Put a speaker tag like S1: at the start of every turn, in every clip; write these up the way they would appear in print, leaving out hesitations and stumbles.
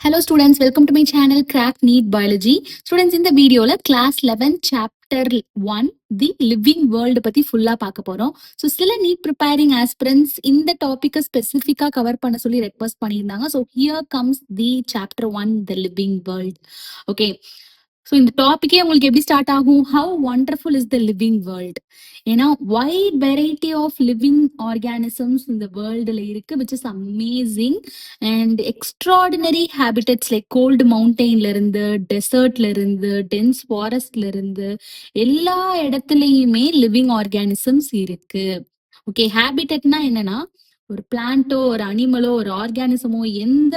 S1: Hello students, welcome to my channel Crack Neat Biology. Students, இந்த வீடியோல class 11 chapter 1 the living world பத்தி ஃபுல்லா பார்க்க போறோம். ஸோ சில நீட் ப்ரிப்பேரிங் ஆஸ்பிரன்ஸ் இந்த டாபிக்கை ஸ்பெசிஃபிக்காக கவர் பண்ண சொல்லி ரெக்வஸ்ட் பண்ணியிருந்தாங்க. So here comes the chapter 1 the living world. Okay, so இந்த டாபிக்கே உங்களுக்கு எப்படி ஸ்டார்ட் ஆகும்? How wonderful is the living world. ஏன்னா wide variety of living organisms இந்த வேர்ல்டுல இருக்கு, which is amazing. And extraordinary habitats like cold மவுண்டெயின்ல இருந்து, டெசர்ட்ல இருந்து, டென்ஸ் ஃபாரஸ்ட்ல இருந்து, எல்லா இடத்துலயுமே லிவிங் ஆர்கானிசம்ஸ் இருக்கு. ஓகே, ஹேபிட்டட்னா என்னன்னா ஒரு பிளான்ட்டோ ஒரு அனிமலோ ஒரு ஆர்கானிசமோ எந்த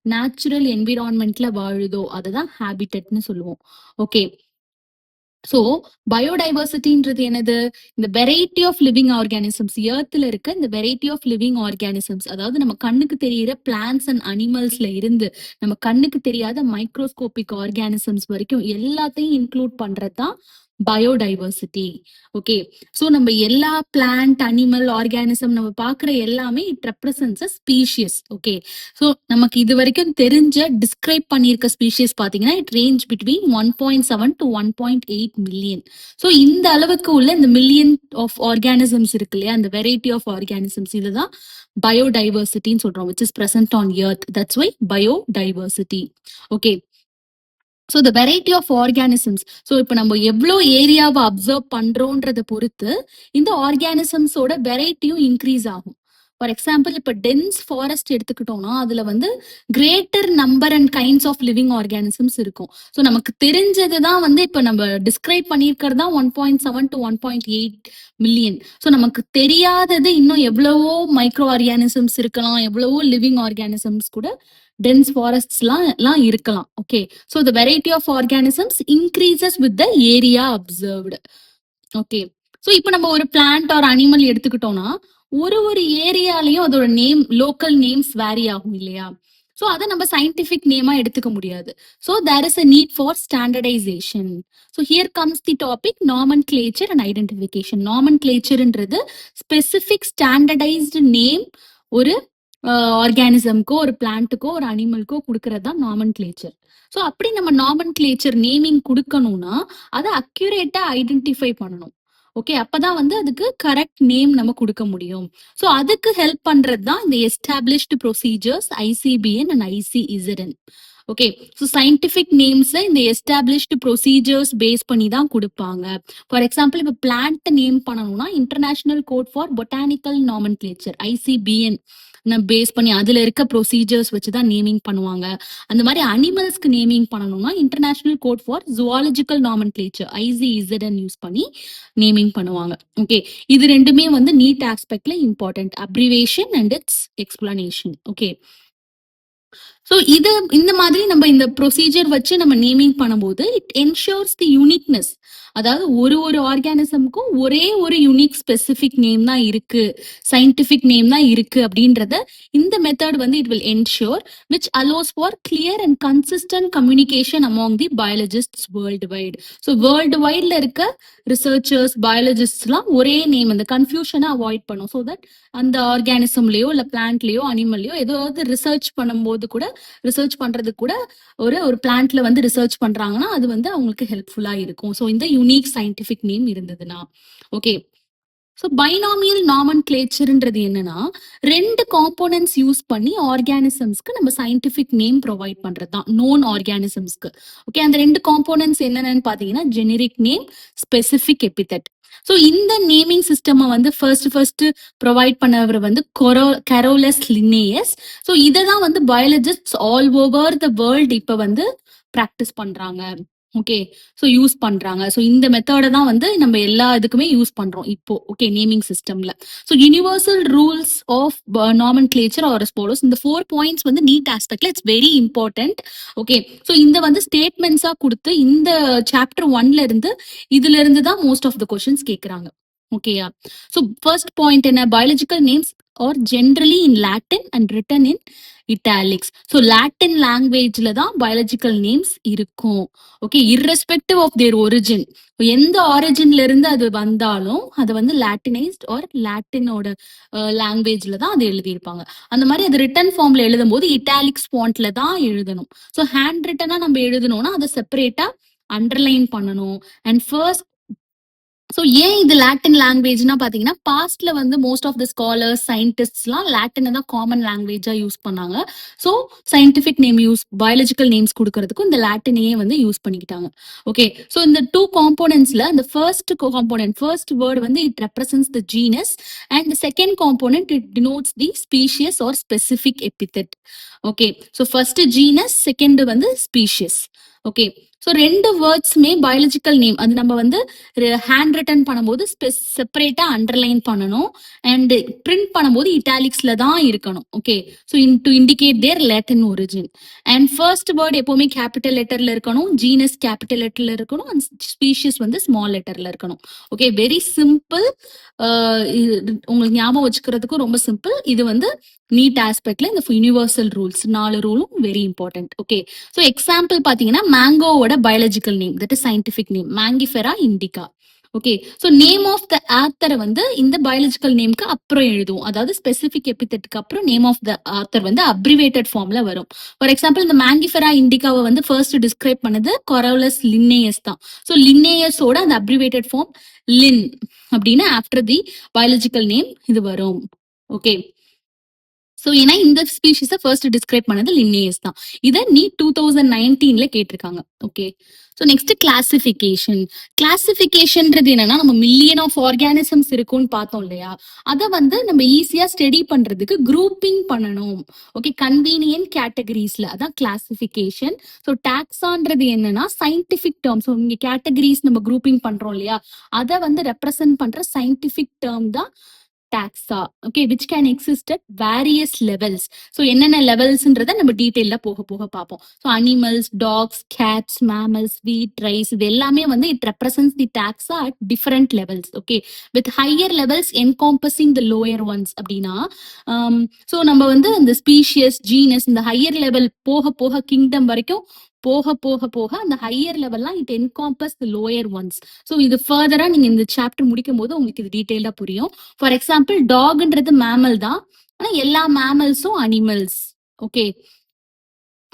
S1: நேச்சுரல் என்விரான்மெண்ட்ல வாழுதோ அதுதான் ஹேபிட்டட்னு சொல்லுவோம். ஓகே, ஸோ பயோடைவர்சிட்டின்றது என்னது? இந்த வெரைட்டி ஆஃப் லிவிங் ஆர்கானிசம்ஸ், எர்த்ல இருக்க இந்த வெரைட்டி ஆஃப் லிவிங் ஆர்கானிசம்ஸ், அதாவது நம்ம கண்ணுக்கு தெரியிற பிளான்ஸ் அண்ட் அனிமல்ஸ்ல இருந்து நம்ம கண்ணுக்கு தெரியாத மைக்ரோஸ்கோபிக் ஆர்கானிசம்ஸ் வரைக்கும் எல்லாத்தையும் இன்க்ளூட் பண்றதுதான் பயோடைவர்சிட்டி. ஓகே, ஸோ நம்ம எல்லா பிளான்ட் அனிமல் ஆர்கானிசம் நம்ம பார்க்குற எல்லாமே it represents a species. Okay, so நமக்கு இது வரைக்கும் தெரிஞ்ச டிஸ்கிரைப் பண்ணியிருக்க ஸ்பீஷியஸ் பார்த்தீங்கன்னா it range between 1.7 to 1.8 million. So இந்த அளவுக்கு உள்ள இந்த மில்லியன் ஆஃப் ஆர்கானிசம்ஸ் இருக்கு இல்லையா, அந்த வெரைட்டி ஆஃப் ஆர்கானிசம்ஸ், இதுதான் பயோடைவர்சிட்டின்னு சொல்றோம், which is present on earth. That's why biodiversity. Okay, so the variety of organisms. So இப்போ நம்ம எவ்வளோ ஏரியாவை அப்சர்வ் பண்றோன்றதை பொறுத்து இந்த ஆர்கானிசம்ஸோட வெரைட்டியும் இன்க்ரீஸ் ஆகும். ஃபார் எக்ஸாம்பிள், இப்போ டென்ஸ் ஃபாரஸ்ட் எடுத்துக்கிட்டோம்னா அதுல வந்து greater number and kinds of living organisms இருக்கும். ஸோ நமக்கு தெரிஞ்சது தான் வந்து இப்போ நம்ம டிஸ்கிரைப் பண்ணியிருக்கிறது தான் 1.7 to 1.8 மில்லியன். ஸோ நமக்கு தெரியாதது இன்னும் எவ்வளவோ மைக்ரோ ஆர்கானிசம்ஸ் இருக்கலாம், எவ்வளவோ லிவிங் ஆர்கானிசம்ஸ் கூட டென்ஸ் ஃபாரஸ்ட்லாம் இருக்கலாம். Okay, so the variety of organisms increases with the area observed. Okay, so இப்போ நம்ம ஒரு பிளான்ட் ஆர் அனிமல் எடுத்துக்கிட்டோம்னா ஒரு ஒரு ஏரியாலையும் அதோட நேம், லோக்கல் நேம்ஸ் வேரி ஆகும் இல்லையா? ஸோ அதை நம்ம சயின்டிஃபிக் நேமா எடுத்துக்க முடியாது. So there is a need for standardisation. So here comes the topic nomenclature and identification. நாமன்கிளேச்சர்ன்றது ஸ்பெசிஃபிக் ஸ்டாண்டர்டைஸ்டு நேம் ஒரு ஆர்கானிசம்க்கோ ஒரு பிளான்ட்டுக்கோ ஒரு அனிமல்க்கோ கொடுக்கறது தான் நாமன்கிளேச்சர். ஸோ அப்படி நம்ம நாமன்கிளேச்சர் நேமிங் கொடுக்கணும்னா அதை அக்யூரேட்டா ஐடென்டிஃபை பண்ணணும். ஓகே, அப்பதான் வந்து அதுக்கு கரெக்ட் நேம் நம்ம கொடுக்க முடியும். ஸோ அதுக்கு ஹெல்ப் பண்றது தான் இந்த established procedures ICBN and ICZN. Okay, so scientific நேம்ஸ்ல இந்த எஸ்டாப்ளிஷ்டு ப்ரொசீஜர்ஸ் பேஸ் பண்ணி தான் கொடுப்பாங்க. ஃபார் எக்ஸாம்பிள், இப்போ பிளான்ட் நேம் பண்ணணும்னா international code for botanical nomenclature ICBN base பண்ணி அதுல இருக்க ப்ரொசீஜர்ஸ் வச்சுதான் நேமிங் பண்ணுவாங்க. அந்த மாதிரி அனிமல்ஸ்க்கு நேமிங் பண்ணணும்னா international code for zoological nomenclature ICZN use பண்ணி நேமிங் பண்ணுவாங்க. ஓகே, இது ரெண்டுமே வந்து நீட் ஆஸ்பெக்ட்ல important, abbreviation and its explanation. Okay, so இது இந்த மாதிரி நம்ம இந்த ப்ரொசீஜர் வச்சு நம்ம நேமிங் பண்ணும்போது இட் என்ஷூர்ஸ் தி யூனிக்னஸ். அதாவது ஒரு ஒரு ஆர்கானிசமுக்கும் ஒரே ஒரு யூனிக் ஸ்பெசிபிக் நேம் தான் இருக்கு, சயின்டிபிக் நேம் தான் இருக்கு அப்படின்றத இந்த மெத்தட் வந்து it will ensure, which allows for clear and consistent communication among the biologists worldwide. So வேர்ல்டு வைட்ல இருக்க ரிசர்ச்சர்ஸ் பயாலஜிஸ்ட்லாம் ஒரே நேம், அந்த கன்ஃபியூஷனை அவாய்ட் பண்ணும். ஸோ தட் அந்த ஆர்கானிசம்லயோ இல்ல பிளான்ட்லயோ அனிமல்லையோ ஏதாவது ரிசர்ச் பண்ணும்போது கூட, ரிசர்ச் பண்றது கூட ஒரு பிளான்ட்ல வந்து ரிசர்ச் பண்றாங்கன்னா அது வந்து அவங்களுக்கு ஹெல்ப்ஃபுல்லா இருக்கும். ஸோ இந்த யூனிக் சயின்டிபிக் நேம் இருந்ததுன்னா. ஓகே, ஸோ பைனாமியல் நாமன்கிளேச்சர்ன்றது என்னன்னா ரெண்டு காம்போனன்ட்ஸ் யூஸ் பண்ணி ஆர்கானிசம்ஸ்க்கு நம்ம சயின்டிபிக் நேம் ப்ரொவைட் பண்றது தான் நோன் ஆர்கானிசம்ஸ்க்கு. ஓகே, அந்த ரெண்டு காம்போனன்ட்ஸ் என்னென்னு பாத்தீங்கன்னா ஜெனரிக் நேம், ஸ்பெசிபிக் எபிதெட். ஸோ இந்த நேமிங் சிஸ்டம் வந்து ஃபர்ஸ்ட் ப்ரொவைட் பண்ணவர் வந்து கரோலஸ் லின்னேயஸ். ஸோ இதை தான் வந்து biologist all over the world இப்போ வந்து ப்ராக்டிஸ் பண்றாங்க. ஓகே, ஸோ யூஸ் பண்றாங்க. ஸோ இந்த மெத்தடை தான் வந்து நம்ம எல்லா இதுக்குமே யூஸ் பண்றோம் இப்போ. ஓகே, நேமிங் சிஸ்டம்ல. So universal rules of nomenclature are as follows. இந்த 4 பாயிண்ட்ஸ் வந்து நீட் ஆஸ்பெக்ட்ல it's very important. Okay, so இந்த வந்து ஸ்டேட்மெண்ட்ஸா கொடுத்து இந்த சாப்டர் 1ல இருந்து இதுல இருந்து தான் மோஸ்ட் ஆஃப் த கொஸ்டின்ஸ் கேட்கறாங்க. ஓகேயா? ஸோ ஃபர்ஸ்ட் பாயிண்ட் என்ன? Biological names or generally in Latin and written in italics. So Latin languageல தான் biological names இருக்கும். Okay, irrespective of their origin. எந்த ஆரிஜின்ல இருந்து அது வந்தாலும் அது வந்து லாட்டினைஸ்ட் ஆர் லாட்டினோட லாங்குவேஜ்ல தான் அது எழுதியிருப்பாங்க. அந்த மாதிரி அது ரிட்டன் ஃபார்ம்ல எழுதும் போது இட்டாலிக்ஸ் ஃபாண்ட்ல தான் எழுதணும். ஸோ ஹேண்ட் ரிட்டனா நம்ம எழுதணும்னா அதை செப்பரேட்டா அண்டர்லைன் பண்ணணும். அண்ட் ஃபர்ஸ்ட் ஸோ ஏன் இது லாட்டின் லாங்குவேஜ்னா பாத்தீங்கன்னா பாஸ்ட்ல வந்து மோஸ்ட் ஆஃப் த ஸ்காலர்ஸ் சயின்டிஸ்ட்லாம் லாட்டினை தான் காமன் லாங்குவேஜா யூஸ் பண்ணாங்க. So scientific name use biological names கொடுக்கறதுக்கும் இந்த லாட்டினையே வந்து யூஸ் பண்ணிக்கிட்டாங்க. ஓகே, ஸோ இந்த டூ காம்போனன்ட்ஸ்ல இந்த ஃபர்ஸ்ட் வேர்ட் வந்து it represents the genus and second component it denotes the species or specific epithet. Okay, so first genus, second வந்து ஸ்பீஷியஸ். ஓகே, ஸோ ரெண்டு வேர்ட்ஸுமே பயாலஜிக்கல் நேம் அது நம்ம வந்து ஹேண்ட் ரிட்டன் பண்ணும்போது செப்பரேட்டா அண்டர்லைன் பண்ணணும் அண்ட் பிரிண்ட் பண்ணும்போது இட்டாலிக்ஸ்ல தான் இருக்கணும். Okay, so to indicate their Latin origin. And first word எப்பவுமே கேபிட்டல் லெட்டர்ல இருக்கணும், ஜீனஸ் கேபிட்டல் லெட்டர்ல இருக்கணும் அண்ட் ஸ்பீஷியஸ் வந்து ஸ்மால் லெட்டர்ல இருக்கணும். Okay, very simple. உங்களுக்கு ஞாபகம் வச்சுக்கிறதுக்கும் ரொம்ப சிம்பிள். இது வந்து நீட் ஆஸ்பெக்ட்ல இந்த யூனிவர்சல் ரூல்ஸ் 4 ரூலும் very important. Okay, so example பாத்தீங்கன்னா மேங்கோவோட biological name that is scientific name Mangifera indica. Okay, so name of the ஆத்தரை வந்து இந்த பயாலஜிக்கல் நேம்க்கு அப்புறம் எழுதுவோம். அதாவது ஸ்பெசிபிக் எபித்தெட்டுக்கு அப்புறம் நேம் ஆஃப் த ஆத்தர் வந்து அப்ரிவேட்டட் ஃபார்ம்ல வரும். ஃபார் எக்ஸாம்பிள் இந்த மேங்கிஃபெரா இண்டிகாவை வந்து ஃபர்ஸ்ட் டிஸ்கிரைப் பண்ணது கொரோலஸ் லின்னேயஸ் தான். ஸோ லின்னேயஸோட அந்த அப்ரிவேட்டட் ஃபார்ம் லின் அப்படின்னு ஆஃப்டர் தி பயாலஜிக்கல் நேம் இது வரும். ஓகே, ஸோ ஏன்னா இந்த ஸ்பீஷிஸை ஃபர்ஸ்ட் டிஸ்கிரைப் பண்ணது லின்னேயஸ் தான். இதை நீ 2019 கேட்டிருக்காங்க. ஓகே, ஸோ நெக்ஸ்ட் கிளாசிஃபிகேஷன்றது என்னன்னா நம்ம மில்லியன் ஆஃப் ஆர்கானிசம்ஸ் இருக்கும்னு பார்த்தோம் இல்லையா, அதை வந்து நம்ம ஈஸியா ஸ்டடி பண்றதுக்கு குரூப்பிங் பண்ணணும். ஓகே, கன்வீனியன்ட் கேட்டகரிஸ்ல அதான் கிளாசிஃபிகேஷன். ஸோ டாக்ஸான்றது என்னன்னா சயின்டிபிக் டேர்ம். ஸோ இங்க கேட்டகரிஸ் நம்ம குரூப்பிங் பண்றோம் இல்லையா, அதை வந்து ரெப்ரசென்ட் பண்ற சயின்டிபிக் டேர்ம் தான் taxa. Okay, which can exist at various levels. So என்னென்ன லெவல்ஸ்ன்றத நம்ம டீடைல்ல போக போக பார்ப்போம். So animals, dogs, cats, mammals, wheat, rice இது எல்லாமே வந்து it represents the taxa at different levels. Okay, with higher levels encompassing the lower ones அப்படின்னா so நம்ம வந்து இந்த ஸ்பீஷியஸ் ஜீனஸ் இந்த ஹையர் லெவல் போக போக கிங்டம் வரைக்கும் போக போக போக அந்த ஹையர் லெவல்லாம் it encompass the lower ones. So இது ஃபர்தரா நீங்க இந்த சாப்டர் முடிக்கும் போது உங்களுக்கு இது டீடைல்டா புரியும். ஃபார் எக்ஸாம்பிள் டாக்ன்றது மேமல் தான், ஆனா எல்லா மேமல்ஸும் அனிமல்ஸ். ஓகே,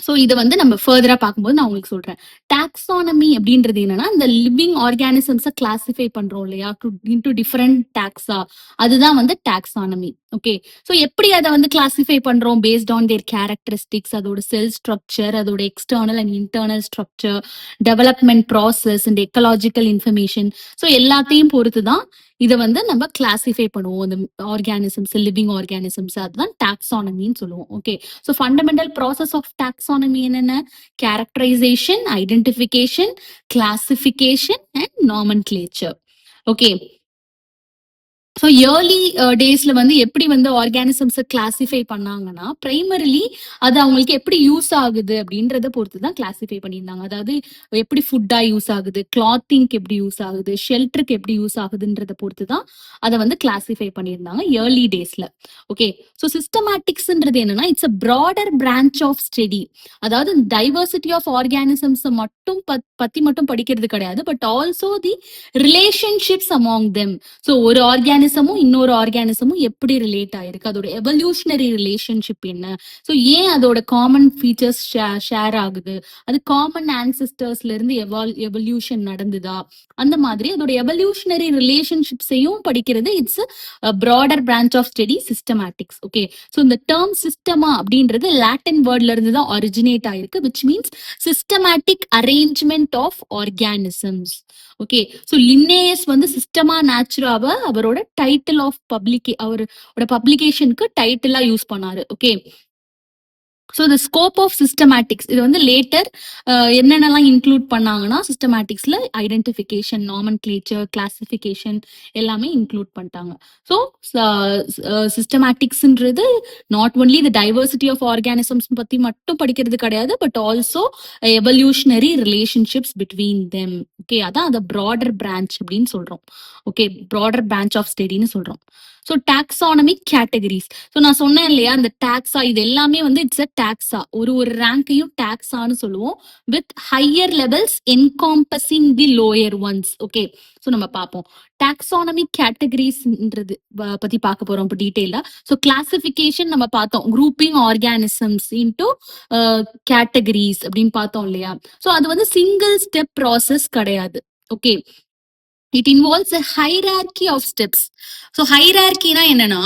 S1: ஸோ இதை வந்து நம்ம ஃபர்தரா பார்க்கும்போது நான் உங்களுக்கு சொல்றேன். டாக்ஸானமி அப்படின்றது என்னன்னா இந்த லிவிங் ஆர்கானிசம்ஸை கிளாசிஃபை பண்றோம் இல்லையா இன்டு டிஃபரெண்ட் டாக்ஸா, அதுதான் வந்து டாக்ஸானமி. ஓகே, ஸோ எப்படி அதை வந்து கிளாசிஃபை பண்றோம் பேஸ்ட் ஆன் தேர் கேரக்டரிஸ்டிக்ஸ், அதோட செல் ஸ்ட்ரக்சர், அதோட external and internal structure, development process and ecological information. So எல்லாத்தையும் பொறுத்து தான் இதை வந்து நம்ம கிளாசிஃபை பண்ணுவோம் இந்த ஆர்கானிசம்ஸ், லிவிங் ஆர்கானிசம்ஸ். அதுதான் டாக்ஸானமின்னு சொல்லுவோம். Okay, so fundamental process of taxonomy என்னென்ன? Characterisation, identification, classification and nomenclature. Okay, so early டேஸ்ல வந்து எப்படி வந்து ஆர்கானிசம்ஸை கிளாசிஃபை பண்ணாங்கன்னா பிரைமரிலி அது அவங்களுக்கு எப்படி யூஸ் ஆகுது அப்படின்றத பொறுத்து தான் கிளாசிஃபை பண்ணியிருந்தாங்க. அதாவது எப்படி ஃபுட்டா யூஸ் ஆகுது, கிளாத்திங்க்கு எப்படி யூஸ் ஆகுது, ஷெல்டருக்கு எப்படி யூஸ் ஆகுதுன்றத பொறுத்து தான் அதை வந்து கிளாசிஃபை பண்ணியிருந்தாங்க இயர்லி டேஸ்ல. ஓகே, ஸோ சிஸ்டமேட்டிக்ஸ்ன்றது என்னன்னா it's a broader branch of study. அதாவது டைவர்சிட்டி ஆஃப் ஆர்கானிசம்ஸ் மட்டும் பத்தி மட்டும் படிக்கிறது கிடையாது, but also the relationships among them. So ஒரு ஆர்கானிசமும் இன்னொரு ஆர்கானிசமும் எப்படி ரிலேட் ஆயிருக்கு, அதோட எவல்யூஷனரி ரிலேஷன்ஷிப் என்ன, ஸோ ஏன் அதோட காமன் ஃபீச்சர்ஸ் ஷேர் ஆகுது, அது காமன் ஆன்சிஸ்டர்ஸ்ல இருந்து எவல்யூஷன் நடந்துதா, அந்த மாதிரி அதோட எவல்யூஷனரி ரிலேஷன்ஷிப்ஸையும் படிக்கிறது it's broader branch of study systematics. Okay, so இந்த டேர்ம் சிஸ்டமா அப்படின்றது லாட்டின் வேர்ட்ல இருந்து தான் ஒரிஜினேட் ஆயிருக்கு, which means systematic arrangement of organisms. Okay, so Linnaeus வந்து சிஸ்டமா நேச்சுராவை அவரோட டைட்டில் ஆஃப் அவரோட பப்ளிகேஷனுக்கு டைட்டிலா யூஸ் பண்ணாரு. Okay, so the scope of systematics இது வந்து லேட்டர் என்னென்னலாம் இன்க்ளூட் பண்ணாங்கன்னா சிஸ்டமேட்டிக்ஸ்ல ஐடென்டிஃபிகேஷன், நாமன்கிளேச்சர், கிளாசிஃபிகேஷன் எல்லாமே இன்க்ளூட் பண்ணிட்டாங்க. ஸோ சிஸ்டமேட்டிக்ஸ்ன்றது not only the diversity of organisms பத்தி மட்டும் படிக்கிறது கிடையாது, but also evolutionary relationships between them. Okay, அதான் அதை ப்ராடர் பிரான்ச் அப்படின்னு சொல்றோம். ஓகே, ப்ராடர் பிரான்ச் ஆஃப் ஸ்டடின்னு சொல்றோம். So taxonomic categories. ஸோ நான் சொன்னேன் இல்லையா, இந்த டாக்ஸா இது எல்லாமே வந்து இட்ஸ் அ டாக்ஸா. ஒரு ஒரு ரேங்கையும் டாக்ஸான்னு சொல்லுவோம். With higher levels encompassing the lower ones. Okay, so நம்ம பார்ப்போம். டாக்ஸானமிக் கேட்டகரிஸ்ன்றது பத்தி பார்க்க போறோம் இப்போ டீட்டெயிலா. ஸோ கிளாசிபிகேஷன் நம்ம பார்த்தோம், குரூப்பிங் ஆர்கானிசம்ஸ் இன்டூ கேட்டகரிஸ் அப்படின்னு பார்த்தோம் இல்லையா. ஸோ அது வந்து சிங்கிள் ஸ்டெப் ப்ராசஸ் கிடையாது. Okay, it involves a hierarchy of steps. So ஹைரார்கினா என்னன்னா,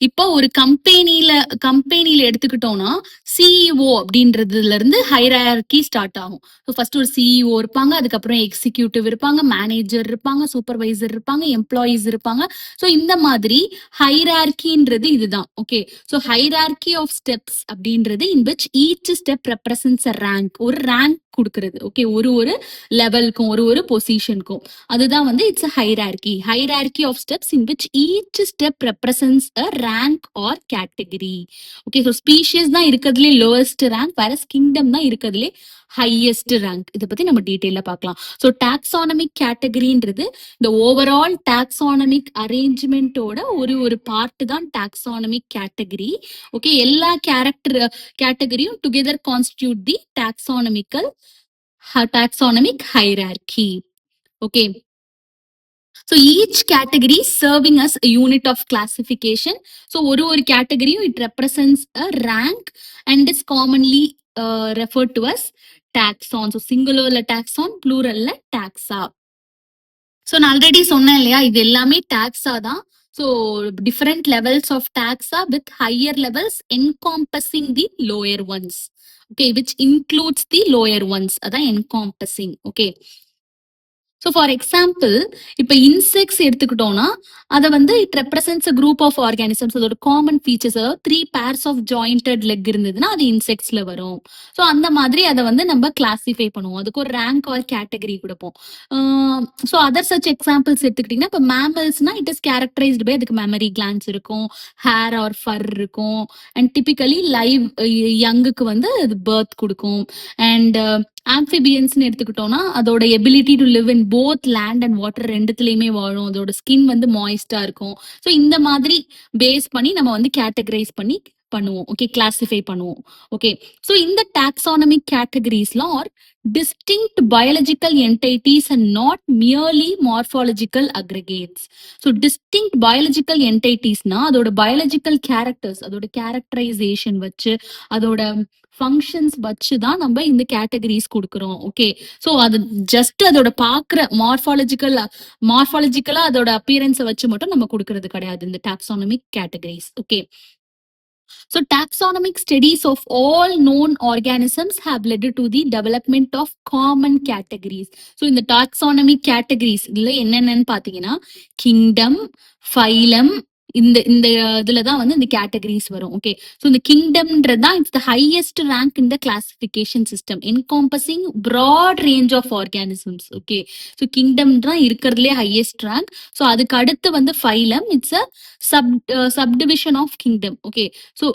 S1: இப்போ ஒரு கம்பெனில எடுத்துக்கிட்டோம்னா சிஇஓ அப்படின்றதுல இருந்து ஹைரார்கி ஸ்டார்ட் ஆகும். ஸோ ஃபர்ஸ்ட் ஒரு சிஇஓ இருப்பாங்க, அதுக்கப்புறம் எக்ஸிக்யூட்டிவ் இருப்பாங்க, மேனேஜர் இருப்பாங்க, சூப்பர்வைசர் இருப்பாங்க, எம்ப்ளாயீஸ் இருப்பாங்க. ஸோ இந்த மாதிரி ஹைரார்கின்றது இதுதான். Okay, so hierarchy of steps அப்படின்றது in which each step represents a rank. ஒரு ரேங்க் கொடுக்கறது. ஓகே, ஒரு ஒரு லெவலுக்கும் ஒரு ஒரு பொசிஷனுக்கும் அதுதான் வந்து it's a hierarchy of steps in which each step represents a rank or category. Okay, so species தான் இருக்கிறதுலே lowest rank, whereas kingdom தான் இருக்கிறதுலே highest rank. இதை பத்தி நம்ம டீட்டெயிலா பார்க்கலாம். ஸோ டாக்ஸானமிக் கேட்டகரின்றது இந்த ஓவரால் டாக்ஸானமிக் அரேஞ்ச்மெண்டோட ஒரு ஒரு பார்ட் தான் டாக்ஸானமிக் கேட்டகரி. ஓகே, எல்லா கேட்டகரியும் together constitute the taxonomic hierarchy. Okay, so each category serving as a unit of classification. So ஒரு category it represents a rank and is commonly referred to as taxon. So singular taxon, plural taxa. So நான் already சொன்னேன் இல்லையா, இது எல்லாமே taxa தான். So different levels of taxa with higher levels encompassing the lower ones. Okay, which includes the lower ones, அதான் encompassing. Okay, so for example இப்போ insects எடுத்துக்கிட்டோம்னா அதை வந்து it represents a group of organisms. அதோட common features, அதாவது 3 pairs of jointed leg இருந்ததுன்னா அது இன்செக்ட்ஸ்ல வரும். ஸோ அந்த மாதிரி அதை வந்து நம்ம கிளாசிஃபை பண்ணுவோம், அதுக்கு ஒரு ரேங்க் ஆர் கேட்டகரி கொடுப்போம். ஸோ அதர் சச் எக்ஸாம்பிள்ஸ் எடுத்துக்கிட்டிங்கன்னா இப்போ மேமல்ஸ்னா இட் இஸ் கேரக்டரைஸ்டு பை அதுக்கு மெமரி கிளான்ஸ் இருக்கும், ஹேர் ஆர் ஃபர் இருக்கும், அண்ட் டிபிக்கலி லைவ் யங்குக்கு வந்து அது பர்த் கொடுக்கும். அண்ட் ஆம்பிபியன்ஸ்னு எடுத்துக்கிட்டோம்னா அதோட ability to live in both land and water ரெண்டுத்துலயுமே வாழும், அதோட ஸ்கின் வந்து மாய்ஸ்டா இருக்கும். ஸோ இந்த மாதிரி பேஸ் பண்ணி நம்ம வந்து கேட்டகரைஸ் பண்ணி பண்ணுவோம். ஓகே, கிளாசிஃபை பண்ணுவோம். ஓகே, ஸோ இந்த டாக்ஸானமிக் கேட்டகரிஸ்லாம் are distinct biological entities and not merely morphological aggregates. So distinct biological entities-னா அதோட biological characters, அதோட characterization வச்சு, அதோட ஃபங்க்ஷன்ஸ் வச்சு தான் நம்ம இந்த கேட்டகரிஸ் கொடுக்குறோம். ஓகே, ஸோ அது ஜஸ்ட் அதோட பார்க்குற மார்ஃபாலஜிக்கலா அதோட அப்பியரன்ஸை வச்சு மட்டும் நம்ம கொடுக்கறது கிடையாது இந்த taxonomic categories. Okay, so taxonomic studies of all known organisms have led to the development of common categories. So in the taxonomic categories இதுல என்னென்னு பாத்தீங்கன்னா கிங்டம், ஃபைலம், இந்த இந்த இதுல தான் வந்து இந்த கேட்டகரிஸ் வரும். ஓகே, ஸோ இந்த கிங்டம்ன்றது தான் it's the highest rank in the classification system encompassing broad range of organisms. Okay, so kingdom தான் இருக்கிறதுலே ஹையஸ்ட் ரேங்க். ஸோ அதுக்கு அடுத்து வந்து phylum, it's a subdivision of kingdom. Okay, so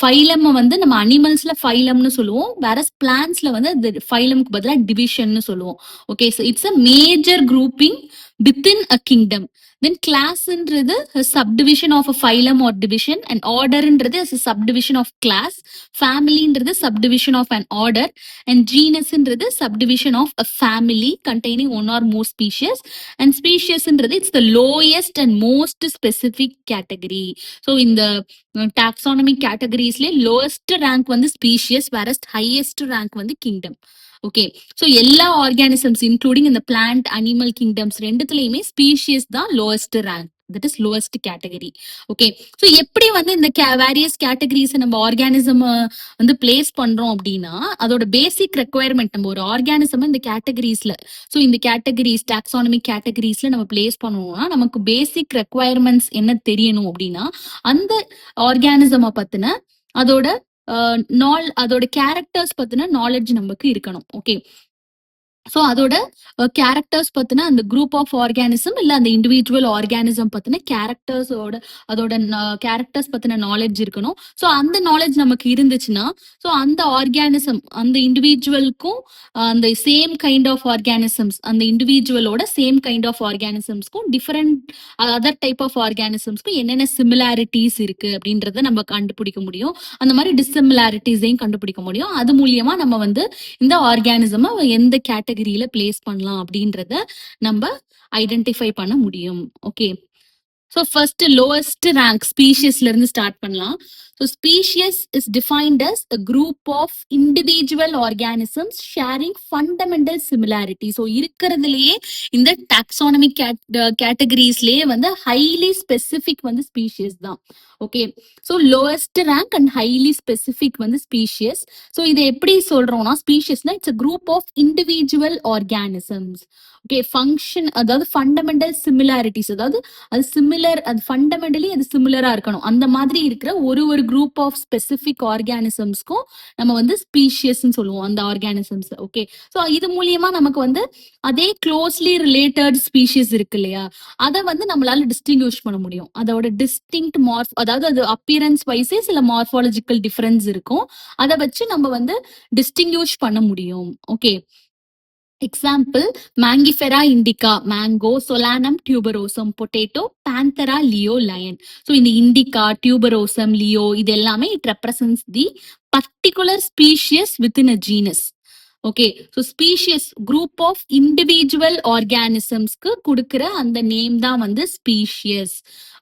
S1: phylum வந்து நம்ம அனிமல்ஸ்ல ஃபைலம்னு சொல்லுவோம், வேற பிளான்ஸ்ல வந்து அது ஃபைலம்க்கு பதிலாக டிவிஷன்னு சொல்லுவோம். Okay, so it's a major grouping within a kingdom. Then classன்றது a subdivision of a phylum or division, and orderன்றது is a subdivision of class, familyன்றது subdivision of an order, and genusன்றது subdivision of a family containing one or more species, and speciesன்றது it's the lowest and most specific category. So in the taxonomic categoriesல lowest rank வந்து species, whereas highest rank வந்து kingdom. Okay, so எல்லா organisms including இந்த plant animal kingdoms ரெண்டுத்துலயுமே species தான் lowest rank, that is lowest category. Okay, so எப்படி வந்து இந்த various categories நம்ம organism வந்து பிளேஸ் பண்றோம் அப்படின்னா அதோட பேசிக் ரெக்குவயர்மெண்ட், நம்ம ஒரு ஆர்கானிசம் இந்த கேட்டகரிஸ்ல, ஸோ இந்த கேட்டகரிஸ் டாக்ஸானமிக் கேட்டகரிஸ்ல நம்ம பிளேஸ் பண்ணுவோம்னா நமக்கு பேசிக் ரெக்குவயர்மெண்ட்ஸ் என்ன தெரியணும் அப்படின்னா அந்த ஆர்கானிசமை பத்தின அதோட அதோட கேரக்டர்ஸ் பத்தின நாலேஜ் நமக்கு இருக்கணும். ஓகே, ஸோ அதோட கேரக்டர்ஸ் பத்தின அந்த குரூப் ஆஃப் ஆர்கானிசம் இல்ல அந்த இண்டிவிஜுவல் ஆர்கானிசம் பத்தின கேரக்டர்ஸோட அதோட கேரக்டர்ஸ் பத்தின நாலேஜ் இருக்கணும். ஸோ அந்த நாலேஜ் நமக்கு இருந்துச்சுன்னா ஸோ அந்த ஆர்கானிசம் அந்த இண்டிவிஜுவலுக்கும் அந்த சேம் கைண்ட் ஆஃப் ஆர்கானிசம்ஸ் அந்த இண்டிவிஜுவலோட சேம் கைண்ட் ஆஃப் ஆர்கானிசம்ஸ்க்கும் டிஃபரெண்ட் அதர் டைப் ஆஃப் ஆர்கானிசம்ஸ்க்கும் என்னென்ன சிமிலாரிட்டிஸ் இருக்கு அப்படின்றத நம்ம கண்டுபிடிக்க முடியும். அந்த மாதிரி டிஸ்சிமிலாரிட்டிஸையும் கண்டுபிடிக்க முடியும். அது மூலியமா நம்ம வந்து இந்த ஆர்கானிசம் எந்த கேட்டகரியில பிளேஸ் பண்ணலாம் அப்படின்றத நம்ம ஐடென்டிஃபை பண்ண முடியும். Okay, so first lowest rank ஸ்பீஷியஸ்ல இருந்து ஸ்டார்ட் பண்ணலாம். So species is defined as a group of individual organisms sharing fundamental similarity. So இருக்கிறதுலயே இந்த டாக்ஸானமிக் கேட்டகரிஸ்லயே வந்து ஹைலி ஸ்பெசிபிக் வந்து ஸ்பீஷியஸ் தான். Okay, so lowest rank and highly specific வந்து ஸ்பீஷியஸ். ஸோ இதை எப்படி சொல்றோம்னா ஸ்பீஷியஸ்னா it's a group of individual organisms. Okay, function அதாவது ஃபண்டமெண்டல் சிமிலாரிட்டிஸ் அதாவது அது சிமிலர் அது ஃபண்டமெண்டலி அது சிமிலரா இருக்கணும். அந்த மாதிரி இருக்கிற ஒரு குரூப் ஆஃப் ஸ்பெசிபிக் ஆர்கானிசம்ஸ்க்கும் நம்ம வந்து ஸ்பீஷியஸ்ன்னு சொல்லுவோம் அந்த ஆர்கானிசம்ஸ். ஓகே, ஸோ இது மூலியமா நமக்கு வந்து அதே க்ளோஸ்லி ரிலேட்டட் ஸ்பீஷிஸ் இருக்கு இல்லையா, அதை வந்து நம்மளால டிஸ்டிங்விஷ் பண்ண முடியும். அதோட டிஸ்டிங்க்ட் அதாவது அது அப்பியரன்ஸ் வைஸே சில மார்ஃபாலஜிக்கல் டிஃபரன்ஸ் இருக்கும். அதை வச்சு நம்ம வந்து டிஸ்டிங்விஷ் பண்ண முடியும். Okay, example Mangifera indica, mango, Solanum tuberosum, potato, Panthera leo, lion. So இந்த இண்டிகா, டியூபரோசம், லியோ இது எல்லாமே it represents the particular species within a genus. Okay, so species group of individual ஆர்கானிசம்ஸ்க்கு கொடுக்குற அந்த நேம் தான் வந்து species.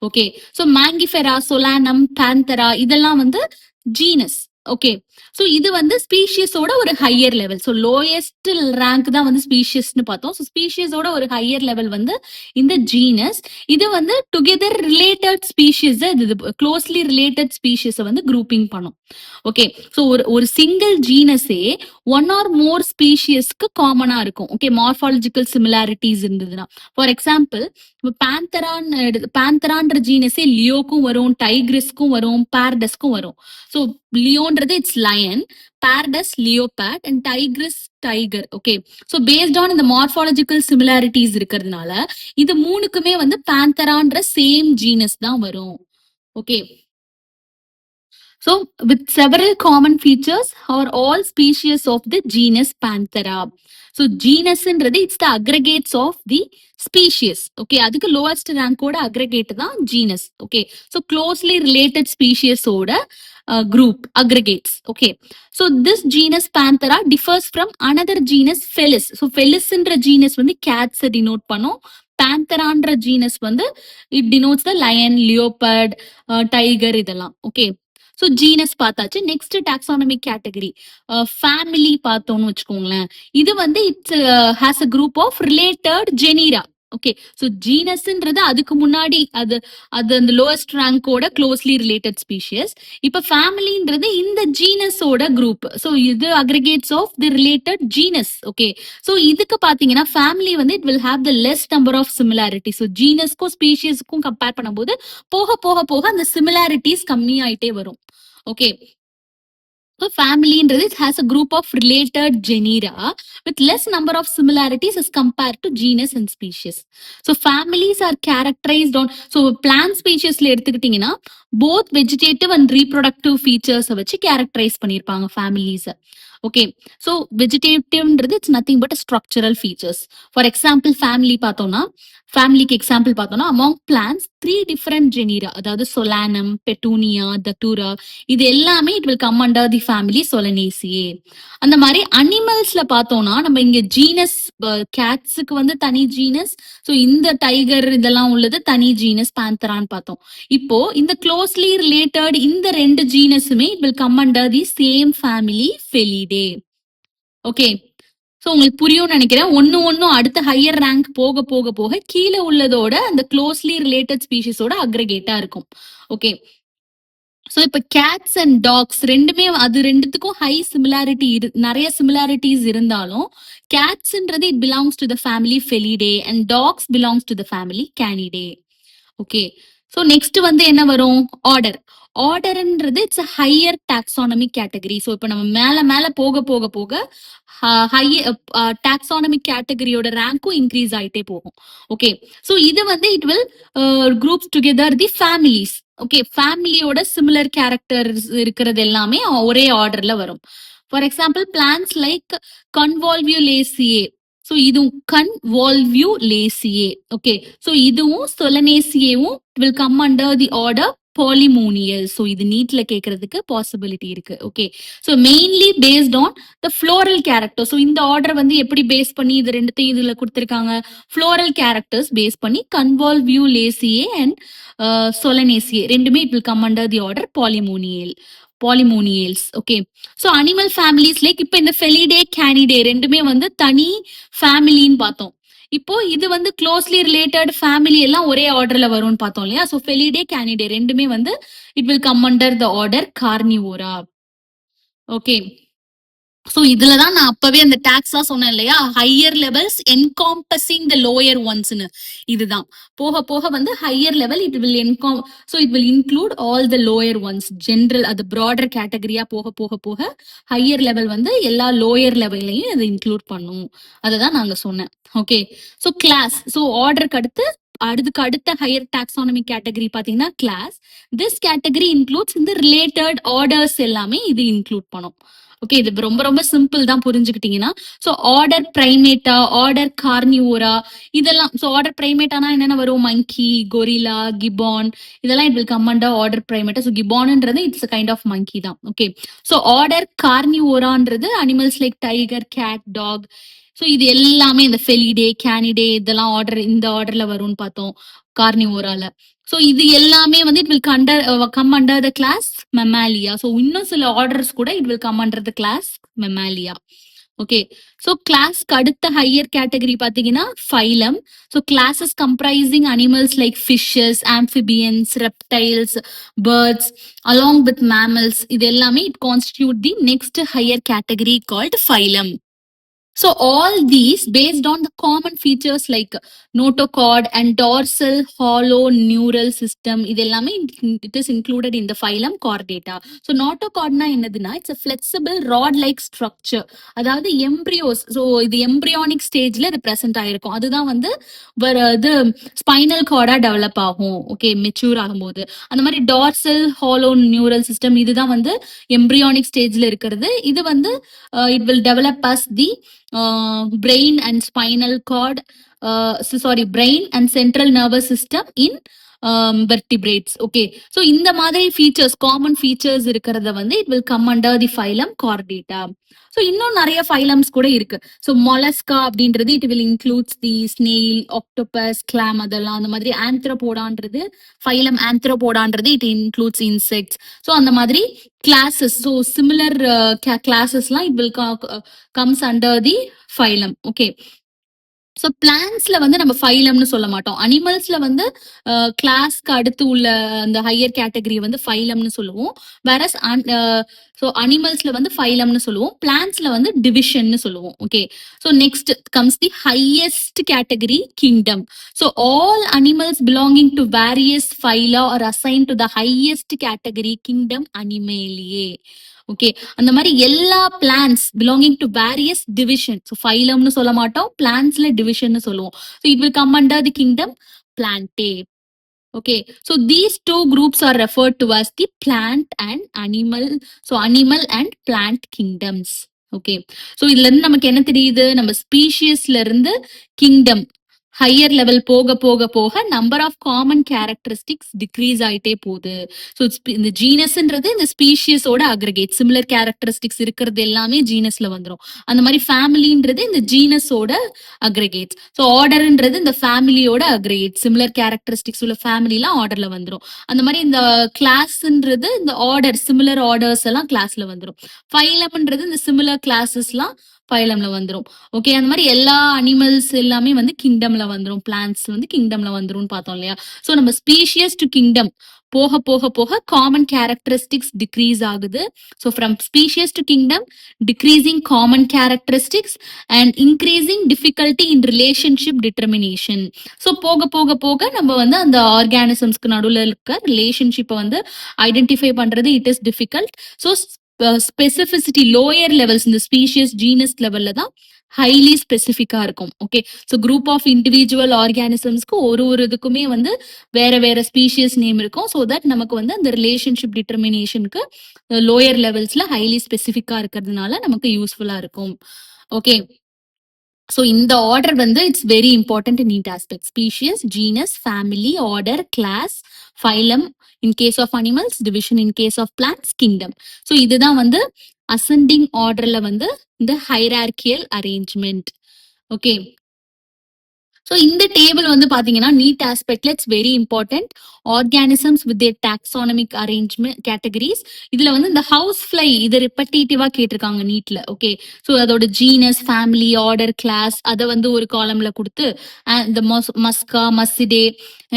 S1: Okay, so Mangifera, Solanum, Panthera இதெல்லாம் வந்து ஜீனஸ். ஓகே, ஸோ இது வந்து ஸ்பீஷியஸோட ஒரு higher level. So lowest rank தான் வந்து ஸ்பீஷியஸ்னு பார்த்தோம். ஸோ ஸ்பீஷியஸோட ஒரு ஹையர் லெவல் வந்து இந்த ஜீனஸ். இது வந்து டுகெதர் ரிலேட்டட் ஸ்பீஷியஸ் இது க்ளோஸ்லி ரிலேட்டட் ஸ்பீஷியஸை வந்து குரூப்பிங் பண்ணும். ஓகே, ஸோ ஒரு சிங்கிள் ஜீனஸே ஒன் ஆர் மோர் ஸ்பீஷியஸ்க்கு காமனா இருக்கும். ஓகே, மார்ஃபாலஜிக்கல் சிமிலாரிட்டிஸ் இருந்ததுன்னா ஃபார் எக்ஸாம்பிள் பேந்தரான்ற ஜீனஸே லியோக்கும் வரும், டைக்ரிஸ்க்கும் வரும், பேர்டஸ்க்கும் வரும். ஸோ லியோன்றது it's lion, pardus leopard and tigris tiger. Okay, so based on இந்த மார்ஃபாலஜிக்கல் சிமிலாரிட்டிஸ் இருக்கிறதுனால இது மூணுக்குமே வந்து பேந்தரான்ற சேம் ஜீனஸ் தான் வரும். Okay, so with several common features are all species of the genus Panthera. So genus ன்றது it's the aggregates of the species. Okay, அதுக்கு lowest rank ஓட aggregate தான் genus. Okay, so closely related species ஓட group aggregates. Okay, so this genus Panthera differs from another genus Felis. So Felis ன்ற genus வந்து cats denote பண்ணும். Pantheraன்ற genus வந்து it denotes the lion, leopard, tiger இதெல்லாம். Okay, so genus பார்த்தாச்சு. Next taxonomic category family பார்த்தோம்னு வச்சுக்கோங்களேன். இது வந்து it's has a group of related genera. Okay, so ஜீனஸ்ன்றது அதுக்கு முன்னாடி அது அது அந்த லோவஸ்ட் ரேங்கோட க்ளோஸ்லி ரிலேட்டட் ஸ்பீஷியஸ். இப்போ ஃபேமிலின்றது இந்த ஜீனஸோட குரூப். ஸோ இது aggregates of the related genus. Okay, so இதுக்கு பார்த்தீங்கன்னா ஃபேமிலி வந்து it will have the less number of similarity. So ஜீனஸ்க்கும் ஸ்பீஷியஸ்க்கும் கம்பேர் பண்ணும்போது போக போக போக அந்த சிமிலாரிட்டிஸ் கம்மியாயிட்டே வரும். Okay, so family has a group of related genera with less number of similarities as compared to genus and species. So families are characterized on, so plant species la எடுத்துக்கிட்டீங்கன்னா both vegetative and reproductive features வச்சு characterize பண்ணிருப்பாங்க families. Okay, so வெஜிடேட்டிவ்ன்றது it's nothing but structural features. For example ஃபேமிலிக்கு example பார்த்தோம்னா among plants 3 different genera, அதாவது Solanum, Petunia, Datura இது எல்லாமே it will come under the family Solanaceae. அந்த மாதிரி அனிமல்ஸ்ல பார்த்தோம்னா நம்ம இங்க ஜீனஸ் கேட்ஸுக்கு வந்து தனி ஜீனஸ், ஸோ இந்த டைகர் இதெல்லாம் உள்ளது தனி ஜீனஸ் பேந்தரான்னு பார்த்தோம். இப்போ இந்த க்ளோஸ்லி ரிலேட்டட் இந்த 2 ஜீனஸுமே it will come under the same family Felidae. Okay, so உங்களுக்கு புரியும்னு நினைக்கிறேன். ஒன்னும் அடுத்த ஹையர் ரேங்க் போக போக போக கீழே உள்ளதோட அந்த க்ளோஸ்லி ரிலேட்டட் ஸ்பீஷிஸோட அக்ரிகேட்டா இருக்கும். ஓகே, ஸோ இப்போ கேட்ஸ் அண்ட் டாக்ஸ் ரெண்டுமே அது ரெண்டுத்துக்கும் ஹை சிமிலாரிட்டி நிறைய சிமிலாரிட்டிஸ் இருந்தாலும் கேட்ஸ்ன்றது it belongs to the family Felidae and dogs belongs to the family Canidae. Okay, so next வந்து என்ன வரும், ஆர்டர். ஆர்டர்ன்றது it's a higher taxonomic category. So இப்போ நம்ம மேல மேல போக போக போக ஹை டாக்ஸானமிக் கேட்டகரியோட ரேங்க்கும் இன்க்ரீஸ் ஆயிட்டே போகும். ஓகே, ஸோ இது வந்து it will groups together the families. Okay, ஃபேமிலியோட சிமிலர் கேரக்டர்ஸ் இருக்கிறது எல்லாமே ஒரே ஆர்டர்ல வரும். For example plants like Convolvulaceae. So இதுவும் கன்வால்வியூலேசியே. ஓகே, ஸோ இதுவும் சொலனேசியேவும் will come under the order Polemonial. So இது நீட்ல கேட்கறதுக்கு பாசிபிலிட்டி இருக்கு. Okay, so mainly based on the floral character. So இந்த ஆர்டர் வந்து எப்படி பேஸ் பண்ணி இது ரெண்டுத்தையும் இதுல கொடுத்திருக்காங்க, ஃப்ளோரல் கேரக்டர்ஸ் பேஸ் பண்ணி கன்வால்வியூலேசியே அண்ட் சொலனேசியே ரெண்டுமே it will come under the order Polemoniales. Okay, so animal families like இப்போ இந்த ஃபெலிடே கேனிடே ரெண்டுமே வந்து தனி ஃபேமிலின்னு பார்த்தோம். இப்போ இது வந்து க்ளோஸ்லி ரிலேட்டட் ஃபேமிலி எல்லாம் ஒரே ஆர்டர்ல வரும்னு பார்த்தோம் இல்லையா. ஸோ ஃபெலிடே கேனிடே ரெண்டுமே வந்து it will come under the order Carnivora. Okay, so இதுல தான் நான் அப்பவே அந்த டாக்ஸா சொன்னேன் இல்லையா, higher levels encompassing the lower ஒன்ஸ்னு. இதுதான் போக போக வந்து higher level it will so it will include all the lower once. General அது ப்ராடர் கேட்டகரியா போக போக போக ஹையர் லெவல் வந்து எல்லா லோயர் லெவல்லையும் இது இன்க்ளூட் பண்ணும். அதை தான் நாங்க சொன்னேன். Okay, so class. ஸோ ஆர்டருக்கு அடுத்த ஹையர் டாக்ஸானமிக் கேட்டகரி பாத்தீங்கன்னா கிளாஸ். திஸ் கேட்டகரி இன்க்ளூட்ஸ் இந்த ரிலேட்டட் ஆர்டர்ஸ் எல்லாமே இது இன்க்ளூட் பண்ணும். ஓகே, இது ரொம்ப ரொம்ப சிம்பிள் தான் புரிஞ்சுக்கிட்டீங்கன்னா. So order Primata, order Carnivora இதெல்லாம். ஸோ ஆர்டர் பிரைமேட்டானா என்னென்ன வரும், மங்கி, கொரிலா, கிபான், இதெல்லாம் it will come under order Primata. So கிபான்ன்றது இட்ஸ் கைண்ட் ஆஃப் மங்கி தான். ஓகே, ஸோ ஆர்டர் கார்னிவோரான்றது animals like tiger, cat, dog. So இது எல்லாமே இந்த ஃபெலிடே கேனிடே இதெல்லாம் இந்த ஆர்டர்ல வரும்னு பார்த்தோம் கார்னிவோரால. ஸோ இது எல்லாமே வந்து it will come under the class Mammalia. So இன்னும் சில ஆர்டர்ஸ் கூட it will come under the class Mammalia. Okay, so கிளாஸ்க்கு அடுத்த ஹையர் கேட்டகரி பார்த்தீங்கன்னா phylum. So classes comprising animals like fishes, amphibians, reptiles, birds along with mammals. இது எல்லாமே it constitute the next higher category called phylum. So all these based on the common features like notochord and dorsal hollow neural system, இதெல்லாமே it is included in the phylum Chordata. So notochordனா என்னதுன்னா it's a flexible rod like structure. அதாவது embryos. So இது embryonic stageல இது present ஆயிருக்கும். அதுதான் வந்து இது spinal கார்டா develop ஆகும். ஓகே, மெச்சூர் ஆகும்போது அந்த மாதிரி டார்சல் ஹாலோ நியூரல் சிஸ்டம் இதுதான் வந்து எம்ப்ரியானிக் ஸ்டேஜ்ல இருக்கிறது. இது வந்து it will develop as the brain and spinal cord, brain and central nervous system in vertebrates. Okay, so இந்த மாதிரி features, common features இருக்கிறத வந்து it will come under the phylum Chordata. So இன்னும் நிறைய ஃபைலம்ஸ் கூட இருக்கு. ஸோ மொலஸ்கா அப்படின்றது it will includes the snail, octopus, clam அதெல்லாம். அந்த மாதிரி ஆந்த்ரோபோடான்றது ஃபைலம் ஆந்த்ரோபோடான்றது இட் இன்க்ளூட்ஸ் இன்செக்ட்ஸ். ஸோ அந்த மாதிரி கிளாஸஸ், ஸோ சிமிலர் கிளாஸஸ்லாம் it will comes under the phylum. Okay, so பிளான்ஸ்ல வந்து நம்ம ஃபைலம்னு சொல்ல மாட்டோம். அனிமல்ஸ்ல வந்து கிளாஸ்க்கு அடுத்து உள்ள அந்த ஹையர் கேட்டகரி வந்து ஃபைலம்னு சொல்லுவோம். வேறஸ் ஸோ அனிமல்ஸ்ல வந்து ஃபைலம்னு சொல்லுவோம், பிளான்ஸ்ல வந்து டிவிஷன்னு சொல்லுவோம். Okay, so next comes the highest category kingdom. So all animals belonging to various phyla are assign to the highest category kingdom Animalia. Okay, அந்த மாதிரி எல்லா plants belonging to various division. So ஃபைலம்னு சொல்ல மாட்டோம், பிளான்ஸ்ல டிவிஷன் சொல்லுவோம். So it will come under the kingdom Plantae. Okay, so these two groups are referred to as the plant and animal. So animal and plant kingdoms. Okay, so இதுல இருந்து நமக்கு என்ன தெரியுது, நம்ம ஸ்பீஷியஸ்ல இருந்து கிங்டம் ஹையர் லெவல் போக போக போக number of common characteristics decrease ஆயிட்டே போகுது. ஸோ இந்த ஜீனஸ்ன்றது இந்த ஸ்பீஷியஸோட அக்ரிகேட், சிமிலர் கேரக்டரிஸ்டிக்ஸ் இருக்கிறது எல்லாமே ஜீனஸ்ல வந்துடும். அந்த மாதிரி ஃபேமிலின்றது இந்த ஜீனஸோட அக்ரிகேட்ஸ். ஸோ ஆர்டர்ன்றது இந்த ஃபேமிலியோட அக்ரிகேட், சிமிலர் கேரக்டரிஸ்டிக்ஸ் உள்ள ஃபேமிலிலாம் ஆர்டர்ல வந்துடும். அந்த மாதிரி இந்த கிளாஸ்ன்றது இந்த ஆர்டர், சிமிலர் ஆர்டர்ஸ் எல்லாம் கிளாஸ்ல வந்துடும். ஃபைலம்ன்றது இந்த சிமிலர் கிளாஸஸ்லாம் ஃபைலம்ல வந்துரும். ஓகே. அந்த மாரி எல்லா அனிமல்ஸ் எல்லாமே வந்து கிங்டம்ல வந்துரும். பிளான்ட்ஸ் வந்து கிங்டம்ல வந்துரும்னு பார்த்தோம் இல்லையா? ஸோ நம்ம ஸ்பீஷியஸ் டு கிங்டம் போக, போக, போக காமன் கேரக்டரிஸ்டிக்ஸ் டிக்ரீஸ் ஆகுது. So from species to kingdom, decreasing common characteristics and increasing difficulty in relationship determination. So போக, போக, போக நம்ம வந்து அந்த ஆர்கானிசம்ஸ்க்கு நடுவுல இருக்க ரிலேஷன்ஷிப்ப வந்து ஐடென்டிஃபை பண்றது it is difficult. So specificity lower levels இந்த ஸ்பீஷியஸ் ஜீனஸ் லெவல்ல தான் ஹைலி ஸ்பெசிஃபிக்கா இருக்கும். Okay. So group of individual ஆர்கானிசம்ஸ்க்கு ஒரு இதுக்குமே வந்து வேற வேற ஸ்பீஷியஸ் நேம் இருக்கும். ஸோ தட் நமக்கு வந்து அந்த ரிலேஷன்ஷிப் டிட்டர்மினேஷனுக்கு லோயர் லெவல்ஸ்ல ஹைலி ஸ்பெசிஃபிக்கா இருக்கிறதுனால நமக்கு யூஸ்ஃபுல்லா இருக்கும். ஓகே. ஸோ இந்த ஆர்டர் வந்து it's very important in NEET aspect. Species, genus, family, order, class, phylum in case of animals, division in case of plants, kingdom. So இதுதான் வந்து அசெண்டிங் ஆர்டர்ல வந்து இந்த ஹைரார்கியல் அரேஞ்ச்மெண்ட். ஓகே. ஸோ இந்த table வந்து பாத்தீங்கன்னா நீட் ஆஸ்பெக்ட்ல it's very important. Organisms with their taxonomic arrangement categories. இதுல வந்து இந்த ஹவுஸ் ஃபிளை இது ரிப்பட்டேட்டிவா கேட்டிருக்காங்க நீட்ல. ஓகே. ஸோ அதோட ஜீனஸ், ஃபேமிலி, ஆர்டர், கிளாஸ் அதை வந்து ஒரு காலம்ல கொடுத்து இந்த மஸ்கா, மஸ்ஸிடே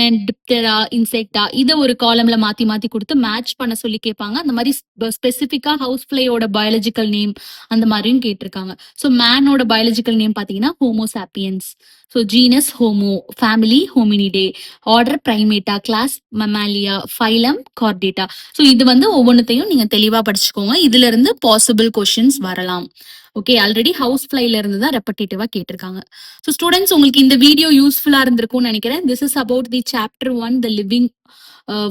S1: அண்ட் டிப்டெரா, இன்செக்டா இதை ஒரு காலம்ல மாத்தி மாத்தி கொடுத்து மேட்ச் பண்ண சொல்லி கேட்பாங்க. அந்த மாதிரி ஸ்பெசிஃபிக்கா ஹவுஸ் ஃபிளையோட பயாலஜிக்கல் நேம் அந்த மாதிரியும் கேட்டிருக்காங்க. ஸோ மேனோட பயாலஜிக்கல் நேம் பாத்தீங்கன்னா Homo sapiens. So genus Homo, family Hominidae, order Primata, class Mammalia, phylum Chordata. So இது வந்து ஒவ்வொன்றத்தையும் நீங்க தெளிவா படிச்சுக்கோங்க. இதுல இருந்து பாசிபிள் கொஸ்டின்ஸ் வரலாம். ஓகே. ஆல்ரெடி ஹவுஸ் ஃபிளைல இருந்து தான் ரெப்படேட்டிவா கேட்டிருக்காங்க. ஸோ ஸ்டூடெண்ட்ஸ் உங்களுக்கு இந்த வீடியோ யூஸ்ஃபுல்லா இருந்திருக்கும்னு நினைக்கிறேன். This is about the chapter 1 the living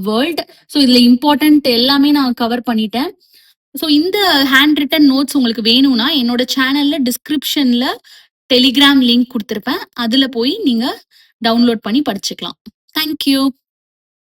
S1: world. So இதுல இம்பார்ட்டன்ட் எல்லாமே நான் கவர் பண்ணிட்டேன். ஸோ இந்த ஹேண்ட் ரிட்டன் நோட்ஸ் உங்களுக்கு வேணும்னா என்னோட சேனல்ல டிஸ்கிரிப்ஷன்ல டெலிகிராம் லிங்க் கொடுத்துருப்பேன். அதுல போய் நீங்க டவுன்லோட் பண்ணி படிச்சுக்கலாம். தேங்க்யூ.